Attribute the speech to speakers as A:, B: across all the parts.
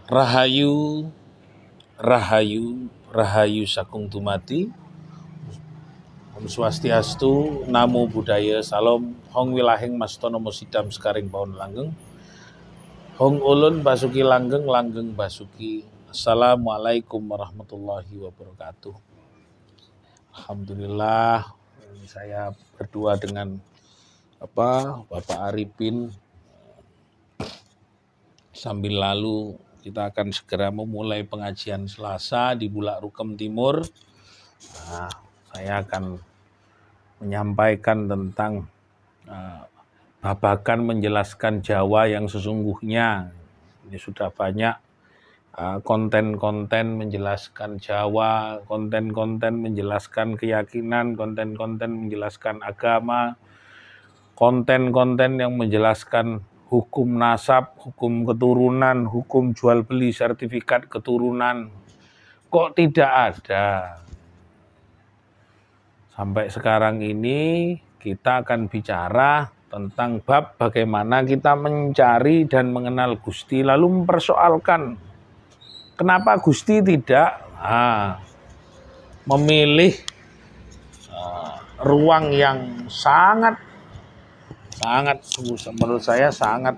A: Rahayu, Rahayu, Rahayu Sakung Dumati. Om Swastiastu, Namo Buddhaya, Salam, Hong Wilahing Mastono Mosidam Sekaring Paun Langgeng, Hong Ulun Basuki Langgeng, Langgeng Basuki. Assalamualaikum warahmatullahi wabarakatuh. Alhamdulillah, saya berdua dengan Bapak Arifin. Sambil lalu kita akan segera memulai pengajian Selasa di Bulak Rukem Timur. Nah, saya akan menyampaikan tentang babakan menjelaskan Jawa yang sesungguhnya. Ini sudah banyak konten-konten menjelaskan Jawa, konten-konten menjelaskan keyakinan, konten-konten menjelaskan agama, konten-konten yang menjelaskan hukum nasab, hukum keturunan, hukum jual beli sertifikat keturunan. Kok tidak ada? Sampai sekarang ini kita akan bicara tentang bab bagaimana kita mencari dan mengenal Gusti, lalu mempersoalkan kenapa Gusti tidak memilih ruang yang sangat menurut saya sangat,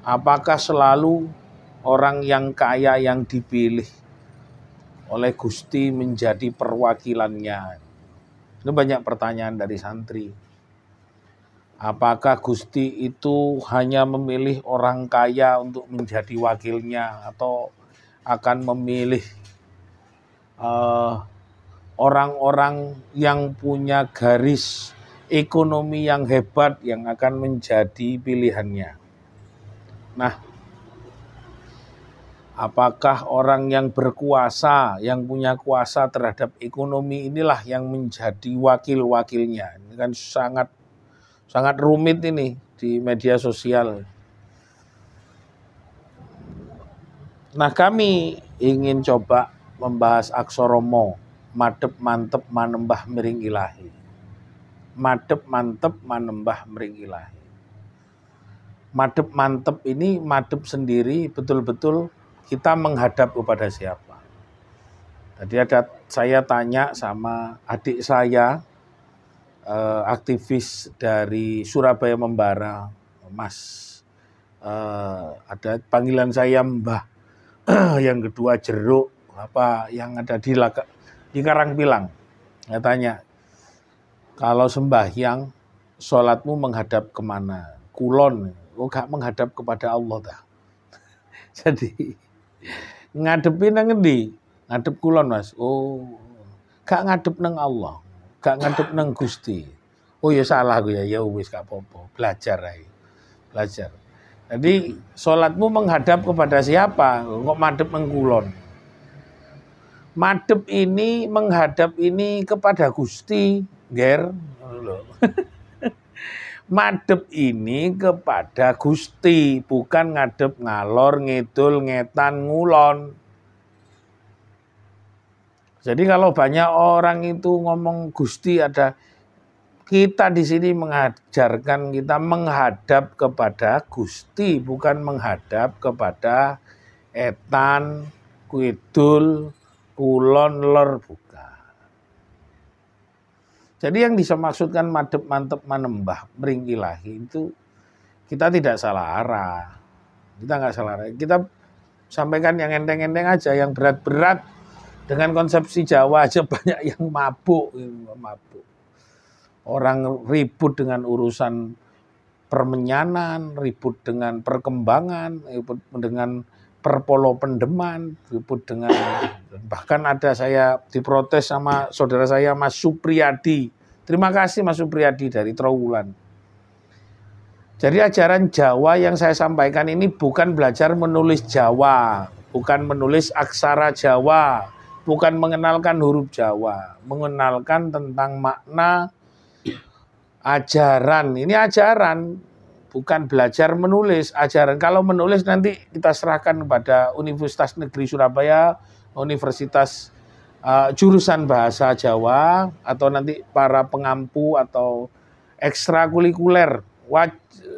A: apakah selalu orang yang kaya yang dipilih oleh Gusti menjadi perwakilannya? Ini banyak pertanyaan dari santri. Apakah Gusti itu hanya memilih orang kaya untuk menjadi wakilnya, atau akan memilih orang-orang yang punya garis ekonomi yang hebat yang akan menjadi pilihannya? Nah, apakah orang yang berkuasa, yang punya kuasa terhadap ekonomi inilah yang menjadi wakil-wakilnya? Ini kan sangat rumit ini di media sosial. Nah, kami ingin coba membahas aksoromo, madep mantep manembah miring ilahi. Madep mantep manembah miring ilahi. Madep mantep ini, madep sendiri betul-betul kita menghadap kepada siapa. Tadi saya tanya sama adik saya, aktivis dari Surabaya Membara, Mas, ada panggilan saya Mbah, yang kedua Jeruk, yang ada di Karangpilang. Saya tanya, kalau sembahyang, sholatmu menghadap kemana? Kulon, gak menghadap kepada Allah dah. Jadi ngadepin nang ngendi? Ngadep kulon, Mas. Oh, gak ngadep nang Allah, gak ngadep nang Gusti. Oh ya salah gue ya wis gak apa-apa. Belajar aja. Belajar. Jadi sholatmu menghadap kepada siapa? Kok madep nang kulon? Madep ini, menghadap ini kepada Gusti, Ger. Madep ini kepada Gusti, bukan ngadep ngalor, ngidul, ngetan, ngulon. Jadi kalau banyak orang itu ngomong Gusti ada, kita di sini mengajarkan kita menghadap kepada Gusti, bukan menghadap kepada etan, kidul, kulon, lor, bukan. Jadi yang dimaksudkan madep mantep manembah mring ilahi itu kita tidak salah arah. Kita nggak salah arah. Kita sampaikan yang enteng-enteng aja, yang berat-berat dengan konsepsi Jawa aja banyak yang mabuk. Orang ribut dengan urusan permenyanan, ribut dengan perkembangan, ribut dengan perpolo pendeman, ribut dengan, bahkan ada saya diprotes sama saudara saya Mas Supriyadi. Terima kasih Mas Supriyadi dari Trawulan. Jadi ajaran Jawa yang saya sampaikan ini bukan belajar menulis Jawa, bukan menulis aksara Jawa, bukan mengenalkan huruf Jawa, mengenalkan tentang makna ajaran. Ini ajaran, bukan belajar menulis, ajaran. Kalau menulis nanti kita serahkan kepada Universitas Negeri Surabaya, Universitas jurusan bahasa Jawa, atau nanti para pengampu atau ekstrakurikuler.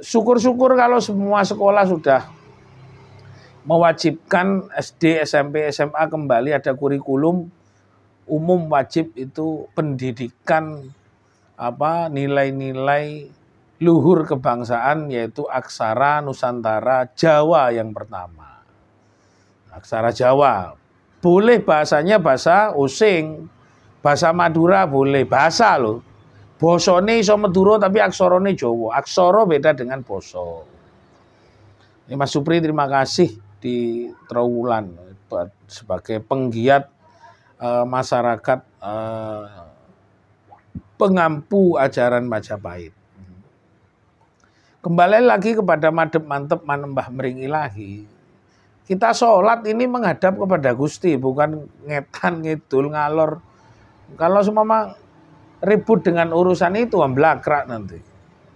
A: Syukur-syukur kalau semua sekolah sudah mewajibkan SD, SMP, SMA kembali ada kurikulum umum wajib itu pendidikan nilai-nilai luhur kebangsaan, yaitu aksara Nusantara Jawa yang pertama. Aksara Jawa. Boleh bahasanya bahasa Osing, bahasa Madura boleh, bahasa loh. Bosone iso Madura tapi aksorone Jawa. Aksara beda dengan boso. Ini Mas Supri terima kasih di Trowulan sebagai penggiat masyarakat pengampu ajaran Majapahit. Kembali lagi kepada madhep mantep manembah mring ilahi. Kita sholat ini menghadap kepada Gusti, bukan ngetan ngidul ngalor. Kalau semua ribut dengan urusan itu amblakrak nanti.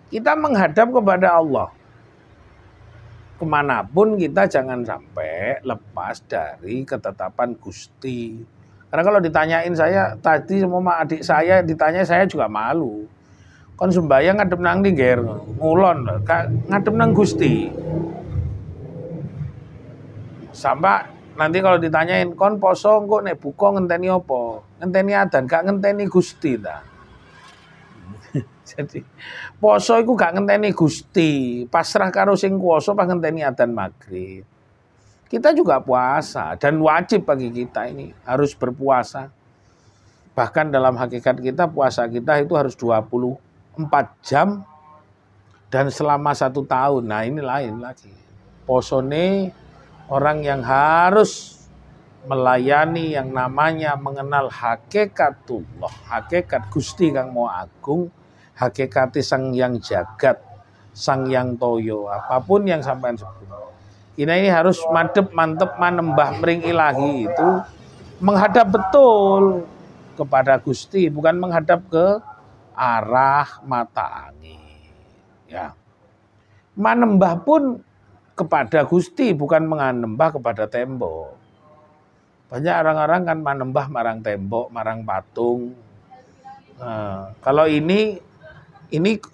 A: Kita menghadap kepada Allah. Kemanapun kita jangan sampai lepas dari ketetapan Gusti. Karena kalau ditanyain saya tadi sama adik saya ditanya, saya juga malu. Kon sembahyang ngadep nang ndi ger ngulon ngadep nang Gusti. Sampai nanti kalau ditanyain kon poso engko nek buka ngenteni apa? Ngenteni adzan, gak ngenteni Gusti ta. Jadi poso iku gak ngenteni Gusti, pasrah karo sing kuwasa pas ngenteni adzan maghrib. Kita juga puasa dan wajib bagi kita ini harus berpuasa. Bahkan dalam hakikat kita puasa kita itu harus 24 jam dan selama 1 tahun. Nah ini lain lagi. Posone orang yang harus melayani yang namanya mengenal hakikatullah, hakikat Gusti Kang Maha Agung, hakikat Sang Yang Jagat, Sang Yang Toyo, apapun yang sampean sebut. Ini harus madhep mantep manembah mring ilahi itu menghadap betul kepada Gusti, bukan menghadap ke arah mata angin. Ya. Manembah pun kepada Gusti, bukan menganembah kepada tembok. Banyak orang-orang kan manembah marang tembok, marang patung. Kalau ini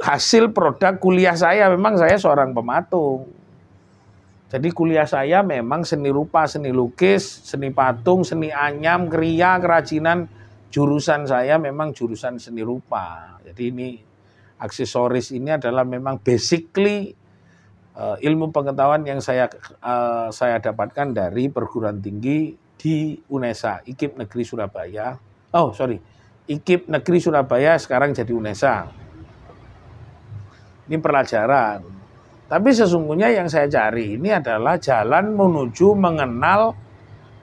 A: hasil produk kuliah saya, memang saya seorang pematung. Jadi kuliah saya memang seni rupa, seni lukis, seni patung, seni anyam, kriya, kerajinan. Jurusan saya memang jurusan seni rupa. Jadi ini aksesoris ini adalah memang basically ilmu pengetahuan yang saya dapatkan dari perguruan tinggi di UNESA, IKIP Negeri Surabaya. IKIP Negeri Surabaya sekarang jadi UNESA. Ini pelajaran. Tapi sesungguhnya yang saya cari ini adalah jalan menuju mengenal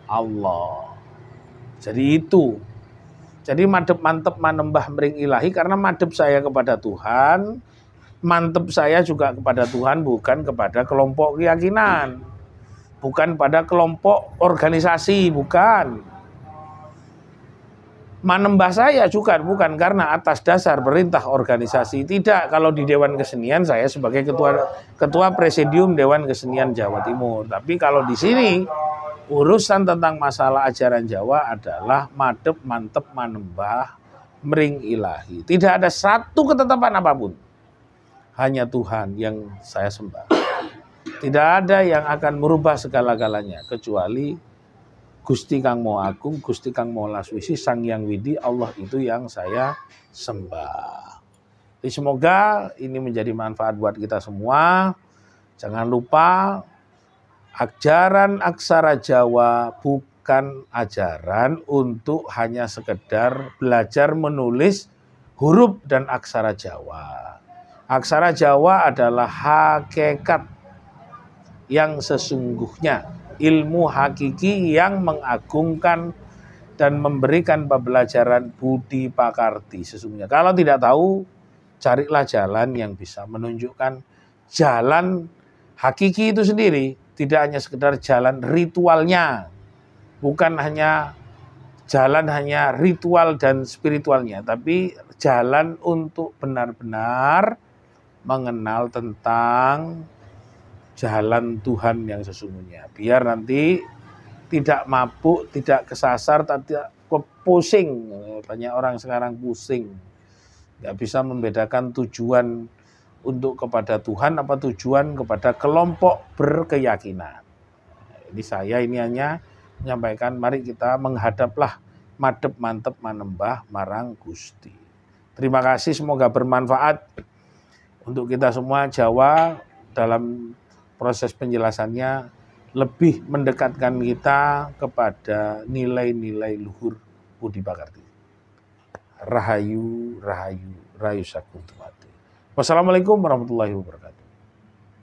A: Allah. Jadi itu. Jadi madhep mantep manembah mring ilahi, karena madhep saya kepada Tuhan, mantep saya juga kepada Tuhan, bukan kepada kelompok keyakinan, bukan pada kelompok organisasi, bukan. Manembah saya juga bukan karena atas dasar perintah organisasi, tidak. Kalau di Dewan Kesenian saya sebagai ketua presidium Dewan Kesenian Jawa Timur. Tapi kalau di sini urusan tentang masalah ajaran Jawa adalah madhep mantep manembah mring ilahi. Tidak ada satu ketetapan apapun. Hanya Tuhan yang saya sembah. Tidak ada yang akan merubah segala-galanya kecuali Gusti Kang Maha Agung, Gusti Kang Maha Laswisi, Sang Yang Widi, Allah itu yang saya sembah. Jadi semoga ini menjadi manfaat buat kita semua. Jangan lupa ajaran aksara Jawa bukan ajaran untuk hanya sekedar belajar menulis huruf dan aksara Jawa. Aksara Jawa adalah hakikat yang sesungguhnya, ilmu hakiki yang mengagungkan dan memberikan pembelajaran budi pakarti sesungguhnya. Kalau tidak tahu, carilah jalan yang bisa menunjukkan jalan hakiki itu sendiri. Tidak hanya sekedar jalan ritualnya, bukan hanya jalan hanya ritual dan spiritualnya, tapi jalan untuk benar-benar mengenal tentang jalan Tuhan yang sesungguhnya. Biar nanti tidak mabuk, tidak kesasar, tidak pusing. Banyak orang sekarang pusing. Nggak bisa membedakan tujuan untuk kepada Tuhan apa tujuan kepada kelompok berkeyakinan. Ini saya ini hanya menyampaikan, mari kita menghadaplah madep mantep manembah marang Gusti. Terima kasih, semoga bermanfaat untuk kita semua. Jawa dalam proses penjelasannya lebih mendekatkan kita kepada nilai-nilai luhur budi pekerti. Rahayu, rahayu, rayu sakuntumati. Wassalamualaikum warahmatullahi wabarakatuh.